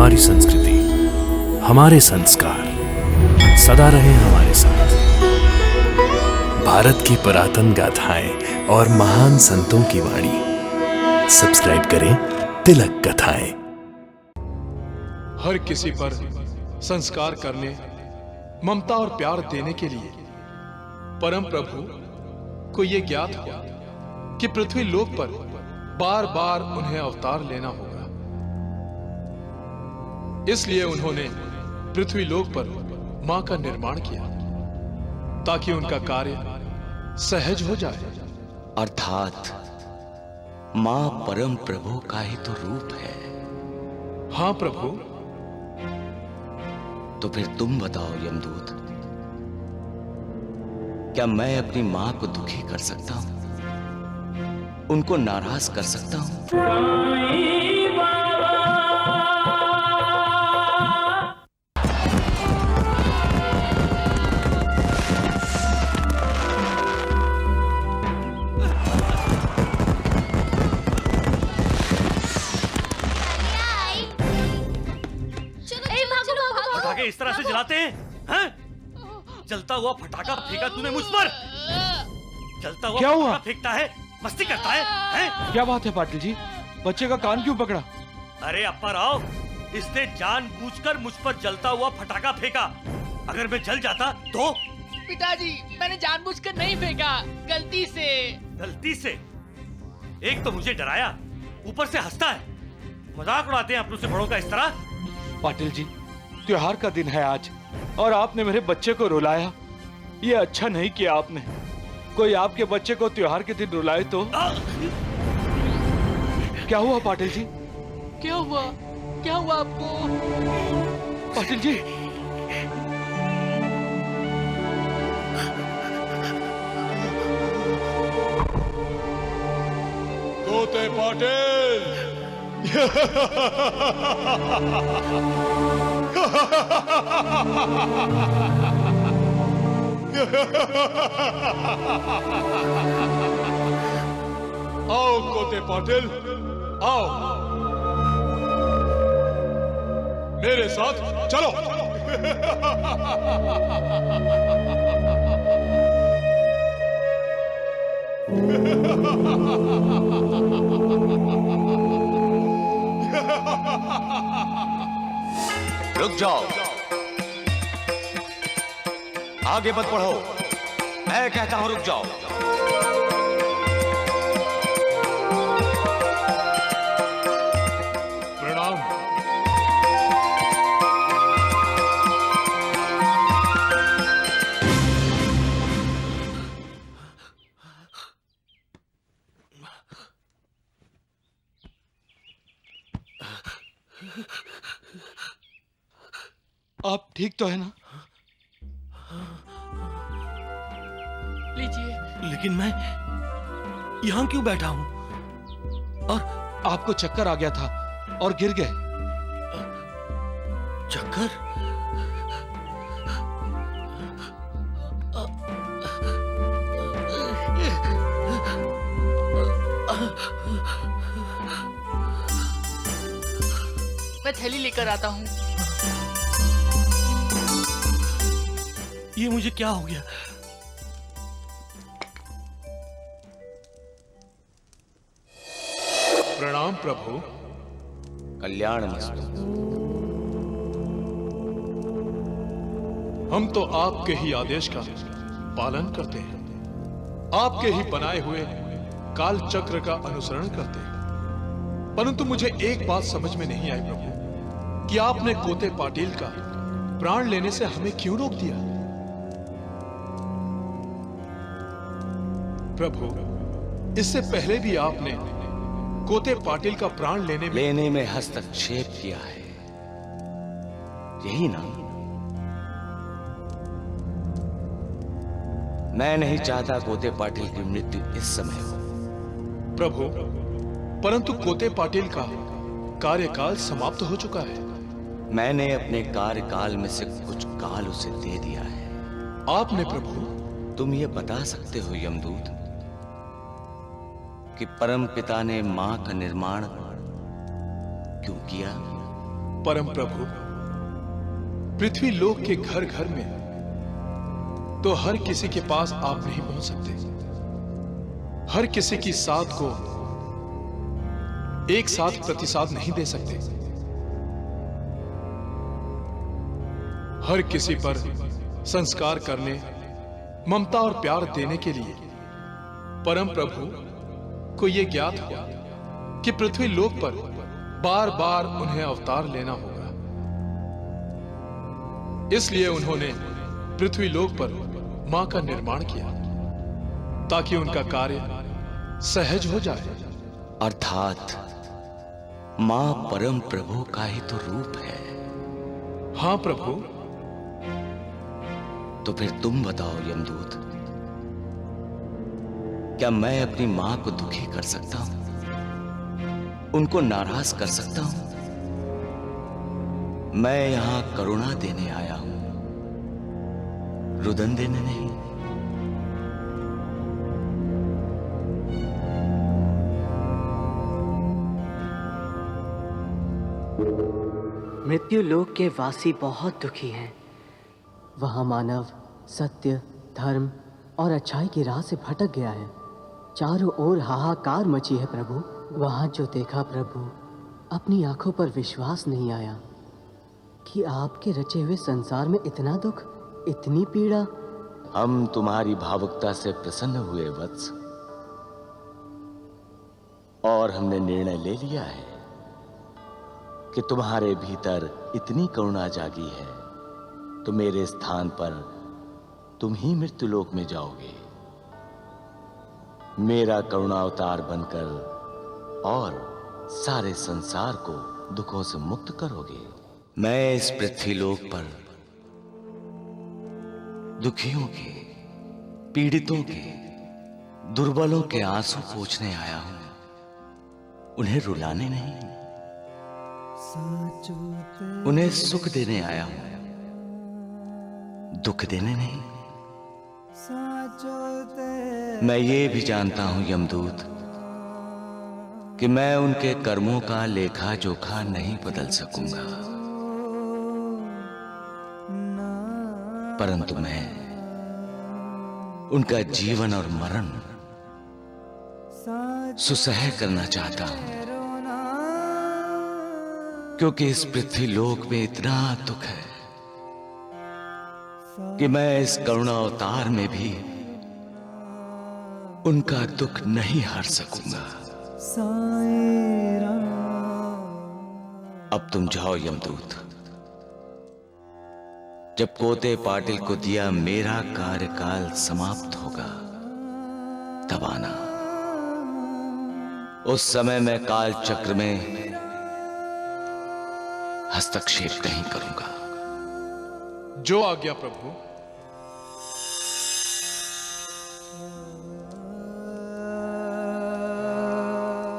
हमारी संस्कृति, हमारे संस्कार सदा रहे हमारे साथ। भारत की पुरातन गाथाएं और महान संतों की वाणी। सब्सक्राइब करें तिलक कथाएं। हर किसी पर संस्कार करने, ममता और प्यार देने के लिए परम प्रभु को यह ज्ञात हुआ कि पृथ्वी लोक पर बार बार उन्हें अवतार लेना होगा। इसलिए उन्होंने पृथ्वी लोक पर मां का निर्माण किया ताकि उनका कार्य सहज हो जाए। अर्थात मां परम प्रभु का ही तो रूप है। हां प्रभु। तो फिर तुम बताओ यमदूत, क्या मैं अपनी मां को दुखी कर सकता हूं, उनको नाराज कर सकता हूं? पटाखे इस तरह से जलाते हैं? जलता हुआ फटाका फेंका तूने मुझ पर। जलता हुआ क्या हुआ? फटाका फेंकता है, मस्ती करता है? क्या बात है पाटिल जी, बच्चे का कान क्यों पकड़ा? अरे अप्पा राव, इसने जानबूझकर मुझ पर जलता हुआ फटाका फेंका। अगर मैं जल जाता तो? पिताजी, मैंने जानबूझकर नहीं फेंका, गलती से। गलती से? एक तो मुझे डराया, ऊपर से हंसता है। मजाक उड़ाते हैं अपनों से बड़ों का इस तरह। पाटिल जी, त्योहार का दिन है आज और आपने मेरे बच्चे को रुलाया। ये अच्छा नहीं किया आपने। कोई आपके बच्चे को त्योहार के दिन रुलाए तो? क्या हुआ पाटिल जी? क्या हुआ? क्या हुआ आपको? पाटिल जी, तोते पाटिल। आओ तोते पाटिल, आओ मेरे साथ चलो। रुक जाओ, आगे मत बढ़ो। मैं कहता हूं रुक जाओ। प्रणाम। आप ठीक तो है ना? लीजिए। लेकिन मैं यहाँ क्यों बैठा हूँ? और आपको चक्कर आ गया था और गिर गए। चक्कर? मैं थैली लेकर आता हूँ। ये मुझे क्या हो गया? प्रणाम प्रभु। कल्याण मस्तु। हम तो आपके ही आदेश का पालन करते हैं, आपके ही बनाए हुए काल चक्र का अनुसरण करते हैं। परंतु मुझे एक बात समझ में नहीं आई प्रभु कि आपने कोते पाटिल का प्राण लेने से हमें क्यों रोक दिया? प्रभु, इससे पहले भी आपने कोते पाटिल का प्राण लेने में हस्तक्षेप किया है, यही ना? मैं नहीं चाहता कोते पाटिल की मृत्यु इस समय हो। प्रभु, परंतु कोते पाटिल का कार्यकाल समाप्त हो चुका है। मैंने अपने कार्यकाल में से कुछ काल उसे दे दिया है। आपने प्रभु? तुम ये बता सकते हो यमदूत कि परम पिता ने मां का निर्माण क्यों किया? परम प्रभु, पृथ्वी लोक के घर घर में तो हर किसी के पास आप नहीं पहुंच सकते। हर किसी की साथ को एक साथ प्रतिसाद नहीं दे सकते। हर किसी पर संस्कार करने, ममता और प्यार देने के लिए परम प्रभु को यह ज्ञात हुआ कि पृथ्वी लोक पर बार बार उन्हें अवतार लेना होगा। इसलिए उन्होंने पृथ्वी लोक पर मां का निर्माण किया ताकि उनका कार्य सहज हो जाए। अर्थात मां परम प्रभु का ही तो रूप है। हां प्रभु। तो फिर तुम बताओ यमदूत, क्या मैं अपनी मां को दुखी कर सकता हूं? उनको नाराज कर सकता हूं? मैं यहां करुणा देने आया हूं, रुदन देने नहीं। मृत्यु लोक के वासी बहुत दुखी हैं। वहाँ मानव सत्य, धर्म और अच्छाई की राह से भटक गया है। चारों ओर हाहाकार मची है प्रभु। वहाँ जो देखा प्रभु, अपनी आंखों पर विश्वास नहीं आया कि आपके रचे हुए संसार में इतना दुख, इतनी पीड़ा। हम तुम्हारी भावुकता से प्रसन्न हुए वत्स, और हमने निर्णय ले लिया है कि तुम्हारे भीतर इतनी करुणा जागी है तो मेरे स्थान पर तुम ही मृत्युलोक में जाओगे, मेरा करुणा अवतार बनकर, और सारे संसार को दुखों से मुक्त करोगे। मैं इस पृथ्वीलोक पर दुखियों के, पीड़ितों के, दुर्बलों के आंसू पोंछने आया हूं, उन्हें रुलाने नहीं। उन्हें सुख देने आया हूं, दुख देने नहीं। मैं ये भी जानता हूं यमदूत कि मैं उनके कर्मों का लेखा जोखा नहीं बदल सकूंगा, परंतु मैं उनका जीवन और मरण सुसह करना चाहता हूं, क्योंकि इस पृथ्वी लोक में इतना दुख है कि मैं इस करुणा अवतार में भी उनका दुख नहीं हार सकूंगा। अब तुम जाओ यमदूत। जब कोते पाटिल को दिया मेरा कार्यकाल समाप्त होगा, तब आना। उस समय मैं काल चक्र में हस्तक्षेप नहीं करूंगा। जो आज्ञा प्रभु।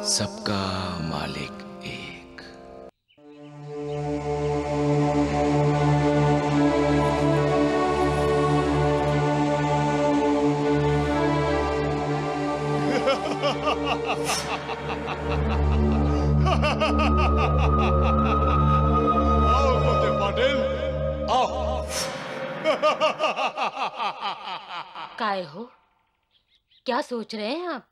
सबका मालिक एक। आओ कोते पाटिल, आओ। काय हो? क्या सोच रहे हैं आप?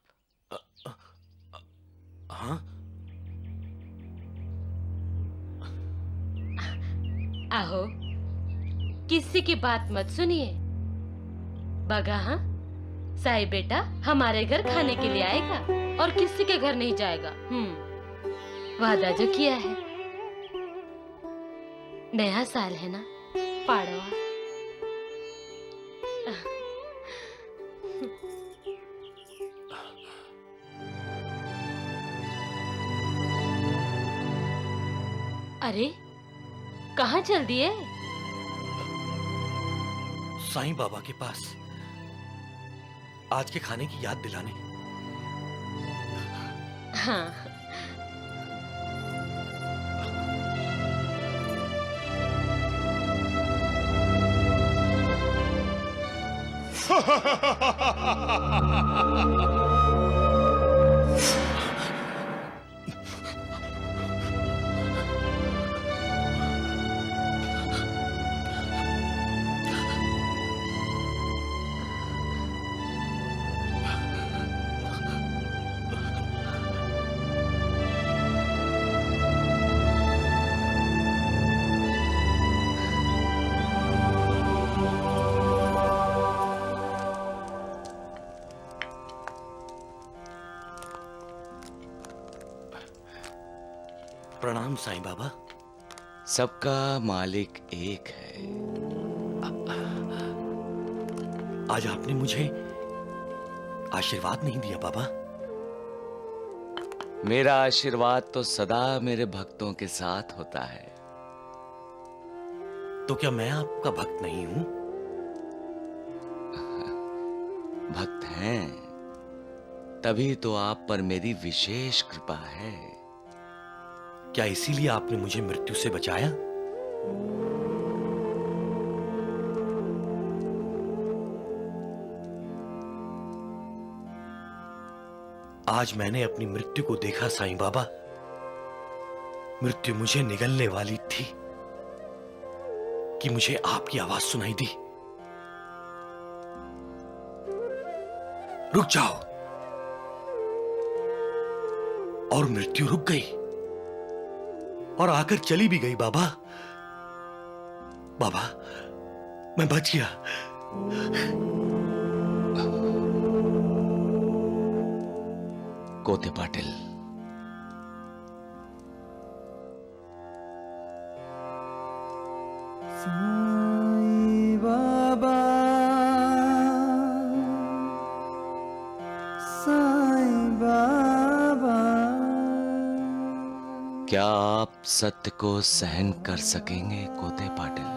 हाँ? आहो, किसी की बात मत सुनिए। बगा हाँ, साई बेटा हमारे घर खाने के लिए आएगा और किसी के घर नहीं जाएगा। वादा जो किया है। नया साल है ना, पाड़वा। अरे कहाँ चल दिए? साईं बाबा के पास आज के खाने की याद दिलाने। हाँ। प्रणाम साईं बाबा। सबका मालिक एक है। आज आपने मुझे आशीर्वाद नहीं दिया बाबा। मेरा आशीर्वाद तो सदा मेरे भक्तों के साथ होता है। तो क्या मैं आपका भक्त नहीं हूं? भक्त हैं, तभी तो आप पर मेरी विशेष कृपा है। क्या इसीलिए आपने मुझे मृत्यु से बचाया? आज मैंने अपनी मृत्यु को देखा साईं बाबा। मृत्यु मुझे निगलने वाली थी कि मुझे आपकी आवाज सुनाई दी। रुक जाओ। और मृत्यु रुक गई और आकर चली भी गई बाबा। बाबा, मैं बच गया। कोते पाटिल, साईं बाबा, साईं बाबा। क्या आप सत्य को सहन कर सकेंगे कोते पाटिल?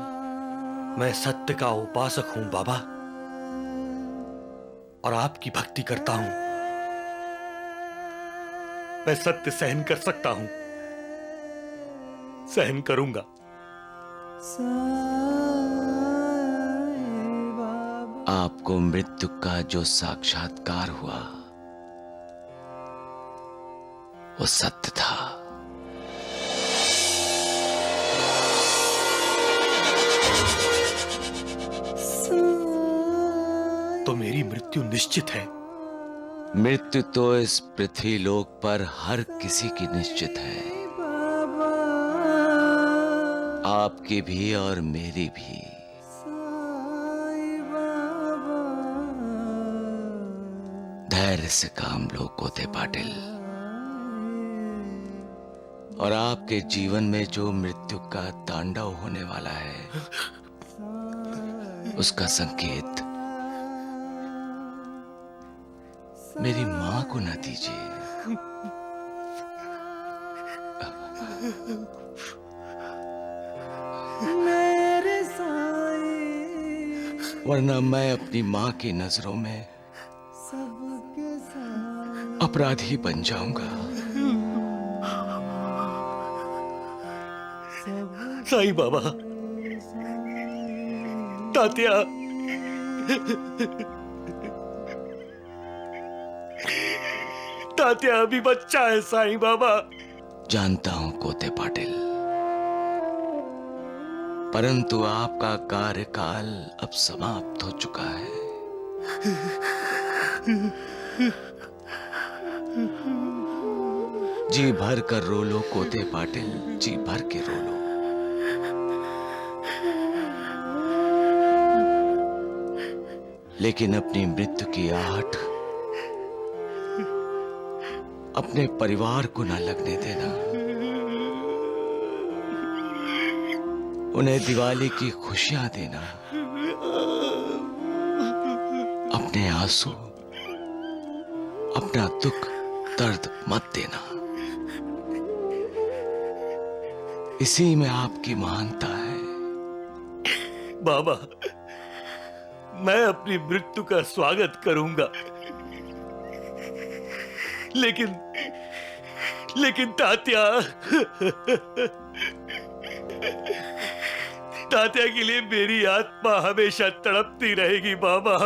मैं सत्य का उपासक हूं बाबा, और आपकी भक्ति करता हूं। मैं सत्य सहन कर सकता हूं, सहन करूंगा। आपको मृत्यु का जो साक्षात्कार हुआ वो सत्य था। तो मेरी मृत्यु निश्चित है। मृत्यु तो इस पृथ्वी लोक पर हर किसी की निश्चित है, आपकी भी और मेरी भी। धैर्य से काम लो कोते पाटिल। और आपके जीवन में जो मृत्यु का तांडव होने वाला है, उसका संकेत मेरी मां को न दीजिए। वरना मैं अपनी मां की नजरों में अपराधी बन जाऊंगा। साईं बाबा, तात्या, तात्या अभी बच्चा है साईं बाबा। जानता हूं कोते पाटिल, परंतु आपका कार्यकाल अब समाप्त हो चुका है। जी भर कर रो लो कोते पाटिल, जी भर के रो लो। लेकिन अपनी मृत्यु की आहट अपने परिवार को न लगने देना। उन्हें दिवाली की खुशियां देना। अपने आंसू, अपना दुख दर्द मत देना। इसी में आपकी महानता है। बाबा, मैं अपनी मृत्यु का स्वागत करूंगा, लेकिन तात्या, तात्या के लिए मेरी आत्मा हमेशा तड़पती रहेगी बाबा।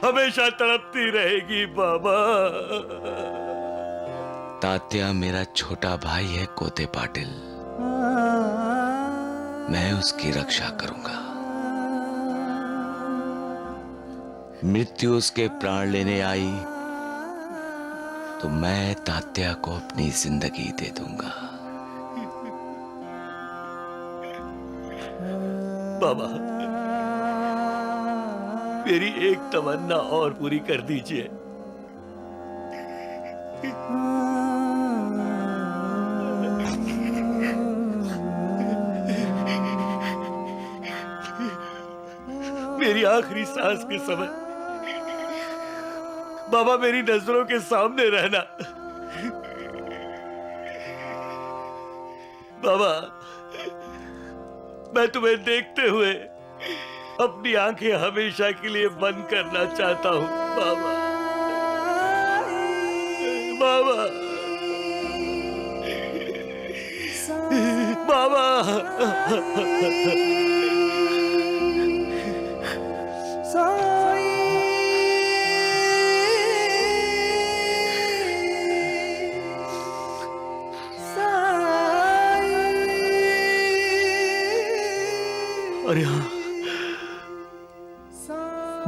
हमेशा तड़पती रहेगी बाबा। तात्या मेरा छोटा भाई है कोते पाटिल, मैं उसकी रक्षा करूंगा। मृत्यु उसके प्राण लेने आई तो मैं तात्या को अपनी जिंदगी दे दूंगा। बाबा, मेरी एक तमन्ना और पूरी कर दीजिए। मेरी आखिरी सांस के समय बाबा मेरी नजरों के सामने रहना। बाबा, मैं तुम्हें देखते हुए अपनी आंखें हमेशा के लिए बंद करना चाहता हूं बाबा। बाबा, बाबा। अरे हाँ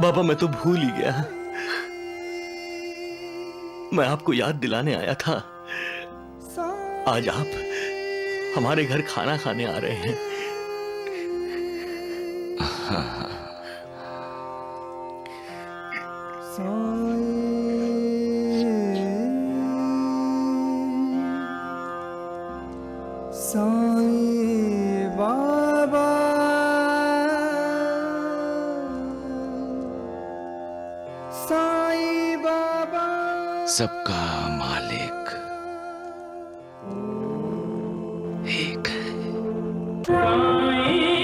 बाबा, मैं तो भूल ही गया। मैं आपको याद दिलाने आया था। आज आप हमारे घर खाना खाने आ रहे हैं। साईं बाबा, साईं बाबा, सबका मालिक एक है।